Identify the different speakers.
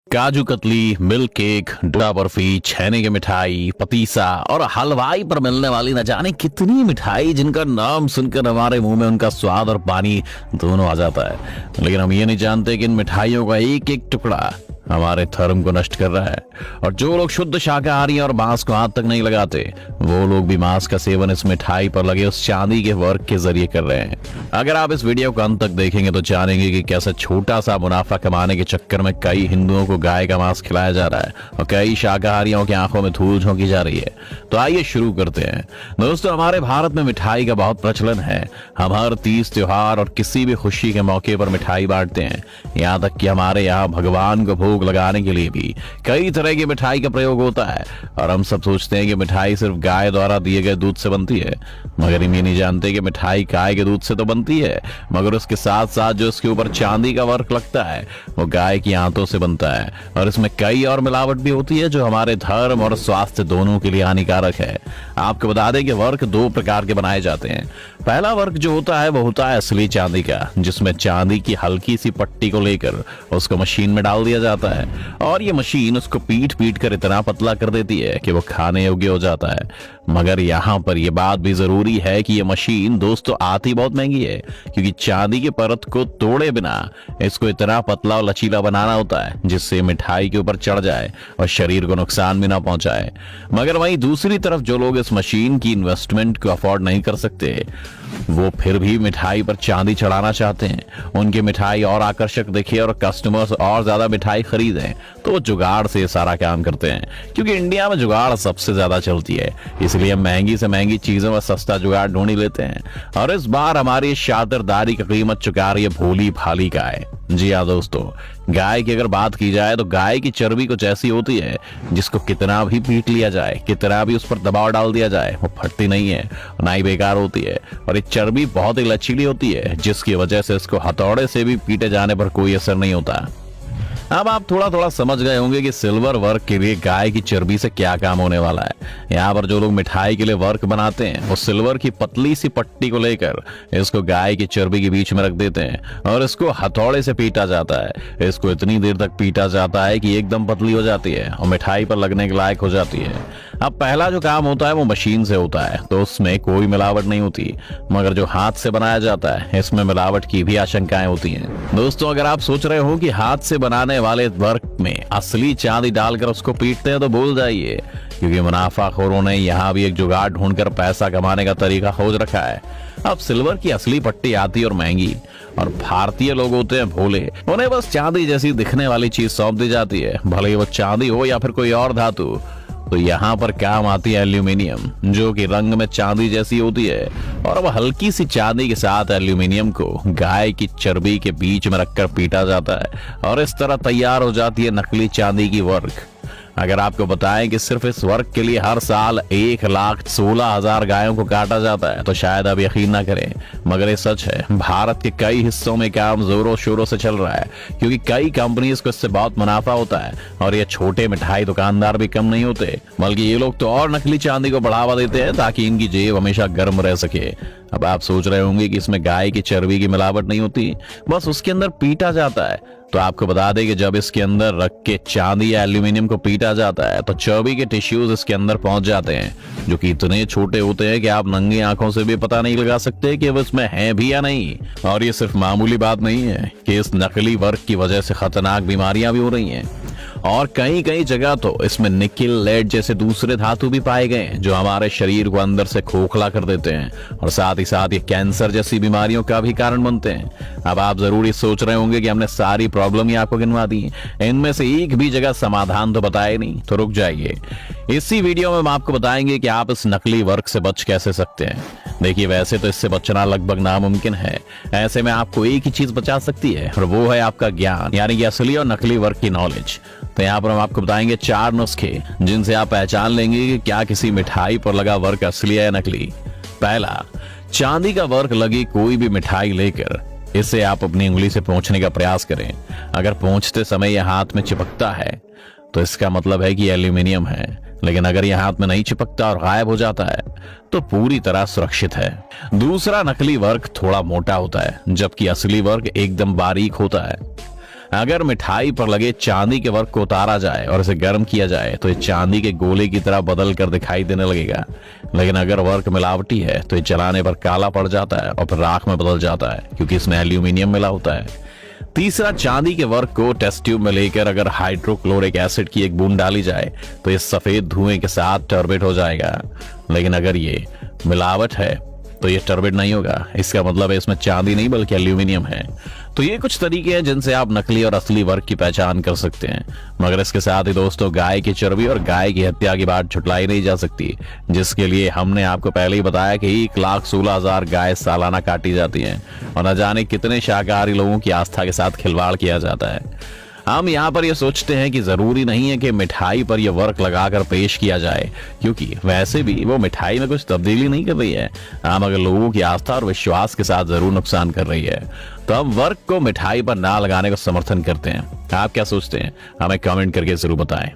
Speaker 1: Kaju katli, milk cake, डोडा बर्फी, छेने की मिठाई, पतीसा और हलवाई पर मिलने वाली न जाने कितनी मिठाई जिनका नाम सुनकर हमारे मुंह में उनका स्वाद और पानी दोनों आ जाता है। लेकिन हम ये नहीं जानते कि इन मिठाइयों का एक एक टुकड़ा हमारे धर्म को नष्ट कर रहा है। और जो लोग शुद्ध शाकाहारी और मांस को हाथ तक नहीं लगाते, वो लोग भी मांस का सेवन इस मिठाई पर लगे उस चांदी के वर्क के जरिए कर रहे हैं। अगर आप इस वीडियो को अंत तक देखेंगे तो जानेंगे कि कैसे छोटा सा मुनाफा कमाने के चक्कर में कई हिंदुओं को गाय का मांस खिलाया जा रहा है और कई शाकाहारियों की आंखों में धूल झोंकी जा रही है। तो आइए शुरू करते हैं। दोस्तों, हमारे भारत में मिठाई का बहुत प्रचलन है। हम हर तीज त्योहार और किसी भी खुशी के मौके पर मिठाई बांटते हैं। यहाँ तक कि हमारे यहाँ भगवान को भोग लगाने के लिए भी कई तरह की मिठाई का प्रयोग होता है। और हम सब सोचते हैं कि मिठाई सिर्फ गाय द्वारा दिए गए दूध से बनती है, मगर हम ये नहीं जानते कि मिठाई गाय के दूध से तो बनती है, मगर उसके साथ साथ जो इसके ऊपर चांदी का वर्क लगता है वो गाय की आंतों से बनता है। और इसमें कई और मिलावट भी होती है जो हमारे धर्म और स्वास्थ्य दोनों के लिए हानिकारक है। आपको बता दें कि वर्क दो प्रकार के बनाए जाते हैं। पहला वर्क जो होता है वो होता है असली चांदी का, जिसमें चांदी की हल्की सी पट्टी को लेकर उसको मशीन में डाल दिया जाता है और ये मशीन उसको पीट पीट कर इतना पतला कर देती है कि वो खाने योग्य हो जाता है। मगर यहाँ पर यह बात भी जरूरी है कि ये मशीन दोस्तों आती बहुत महंगी है, क्योंकि चांदी की परत को तोड़े बिना इसको इतना पतला और लचीला बनाना होता है जिससे मिठाई के ऊपर चढ़ जाए और शरीर को नुकसान भी ना पहुंचाए। मगर वहीं दूसरी तरफ जो लोग इस मशीन की इन्वेस्टमेंट को अफोर्ड नहीं कर सकते, वो फिर भी मिठाई पर चांदी चढ़ाना चाहते हैं। उनकी मिठाई और आकर्षक दिखे और कस्टमर्स और ज्यादा मिठाई खरीदें, तो वो जुगाड़ से सारा काम करते हैं। क्योंकि इंडिया में जुगाड़ सबसे ज्यादा चलती है, इसलिए महंगी से महंगी चीजों में सस्ता जुगाड़ ढूंढ ही लेते हैं। और इस बार हमारी शातिरदारी की कीमत चुका रही है भोली भाली गाय। जी हाँ दोस्तों, गाय की अगर बात की जाए तो गाय की चर्बी कुछ ऐसी होती है जिसको कितना भी पीट लिया जाए, कितना भी उस पर दबाव डाल दिया जाए, वो फटती नहीं है, ना ही बेकार होती है। और ये चर्बी बहुत ही लचीली होती है, जिसकी वजह से इसको हथौड़े से भी पीटे जाने पर कोई असर नहीं होता। अब आप थोड़ा थोड़ा समझ गए होंगे कि सिल्वर वर्क के लिए गाय की चर्बी से क्या काम होने वाला है। यहाँ पर जो लोग मिठाई के लिए वर्क बनाते हैं वो सिल्वर की पतली सी पट्टी को लेकर इसको गाय की चर्बी के बीच में रख देते हैं और इसको हथौड़े से पीटा जाता है। इसको इतनी देर तक पीटा जाता है कि एकदम पतली हो जाती है और मिठाई पर लगने के लायक हो जाती है। अब पहला जो काम होता है वो मशीन से होता है, तो उसमें कोई मिलावट नहीं होती। मगर जो हाथ से बनाया जाता है इसमें मिलावट की भी आशंकाएं होती हैं। दोस्तों, अगर आप सोच रहे हो कि हाथ से बनाने वाले वर्क में असली चांदी डालकर उसको पीटते हैं तो भूल जाइए, क्योंकि मुनाफाखोरों ने यहाँ भी एक जुगाड़ ढूंढकर पैसा कमाने का तरीका खोज रखा है। अब सिल्वर की असली पट्टी आती है और महंगी, और भारतीय लोग होते हैं भोले, उन्हें बस चांदी जैसी दिखने वाली चीज सौंप दी जाती है, भले ही वो चांदी हो या फिर कोई और धातु। तो यहाँ पर काम आती है एल्यूमिनियम, जो कि रंग में चांदी जैसी होती है। और अब हल्की सी चांदी के साथ एल्यूमिनियम को गाय की चर्बी के बीच में रखकर पीटा जाता है और इस तरह तैयार हो जाती है नकली चांदी की वर्क। अगर आपको बताएं कि सिर्फ इस वर्क के लिए हर साल 1,16,000 गायों को काटा जाता है तो शायद आप यकीन ना करें, मगर ये सच है। भारत के कई हिस्सों में काम जोरों शोरों से चल रहा है, क्योंकि कई कंपनीज को इससे बहुत मुनाफा होता है। और ये छोटे मिठाई दुकानदार भी कम नहीं होते, बल्कि ये लोग तो और नकली चांदी को बढ़ावा देते हैं ताकि इनकी जेब हमेशा गर्म रह सके। अब आप सोच रहे होंगे कि इसमें गाय की चर्बी की मिलावट नहीं होती, बस उसके अंदर पीटा जाता है। तो आपको बता दें कि जब इसके अंदर रख के चांदी या एल्यूमिनियम को पीटा जाता है तो चर्बी के टिश्यूज इसके अंदर पहुंच जाते हैं, जो कि इतने छोटे होते हैं कि आप नंगी आंखों से भी पता नहीं लगा सकते कि वो इसमें है भी या नहीं। और ये सिर्फ मामूली बात नहीं है कि इस नकली वर्क की वजह से खतरनाक बीमारियां भी हो रही हैं। और कई कई जगह तो इसमें निकिल, लेड जैसे दूसरे धातु भी पाए गए हैं, जो हमारे शरीर को अंदर से खोखला कर देते हैं और साथ ही साथ ये कैंसर जैसी बीमारियों का भी कारण बनते हैं। अब आप जरूर सोच रहे होंगे कि हमने सारी प्रॉब्लम ही आपको गिनवा दी, इनमें से एक भी जगह समाधान तो बताए नहीं। तो रुक जाइए, इसी वीडियो में हम आपको बताएंगे कि आप इस नकली वर्क से बच कैसे सकते हैं। देखिए, वैसे तो इससे बचना लगभग नामुमकिन है, ऐसे में आपको एक ही चीज बचा सकती है और वो है आपका ज्ञान, यानी कि असली और नकली वर्क की नॉलेज। तो यहाँ पर हम आपको बताएंगे 4 नुस्खे जिनसे आप पहचान लेंगे कि क्या किसी मिठाई पर लगा वर्क असली है या नकली। पहला, चांदी का वर्क लगी कोई भी मिठाई लेकर इसे आप अपनी उंगली से पोंछने का प्रयास करें। अगर पोंछते समय यह हाथ में चिपकता है तो इसका मतलब है कि एल्यूमिनियम है, लेकिन अगर यह हाथ में नहीं चिपकता और गायब हो जाता है तो पूरी तरह सुरक्षित है। दूसरा, नकली वर्क थोड़ा मोटा होता है जबकि असली वर्क एकदम बारीक होता है। अगर मिठाई पर लगे चांदी के वर्क को उतारा जाए और इसे गर्म किया जाए तो ये चांदी के गोले की तरह बदल कर दिखाई देने लगेगा। लेकिन अगर वर्क मिलावटी है तो ये जलाने पर काला पड़ जाता है और फिर राख में बदल जाता है, क्योंकि इसमें एल्यूमिनियम मिला होता है। तीसरा, चांदी के वर्क को टेस्ट ट्यूब में लेकर अगर हाइड्रोक्लोरिक एसिड की एक बूंद डाली जाए तो ये सफेद धुएं के साथ टर्बिड हो जाएगा। लेकिन अगर ये मिलावट है तो ये टर्बिड नहीं होगा। इसका मतलब है इसमें चांदी नहीं बल्कि एल्यूमिनियम है। तो ये कुछ तरीके हैं जिनसे आप नकली और असली वर्क की पहचान कर सकते हैं। मगर इसके साथ ही दोस्तों, गाय की चर्बी और गाय की हत्या की बात छुटलाई नहीं जा सकती, जिसके लिए हमने आपको पहले ही बताया कि 1,16,000 गाय सालाना काटी जाती हैं और न जाने कितने शाकाहारी लोगों की आस्था के साथ खिलवाड़ किया जाता है। हम यहाँ पर ये सोचते हैं कि जरूरी नहीं है कि मिठाई पर यह वर्क लगाकर पेश किया जाए, क्योंकि वैसे भी वो मिठाई में कुछ तब्दीली नहीं कर रही है। हम अगर लोगों की आस्था और विश्वास के साथ जरूर नुकसान कर रही है, तो हम वर्क को मिठाई पर ना लगाने का समर्थन करते हैं। आप क्या सोचते हैं? हमें कमेंट करके जरूर बताएं।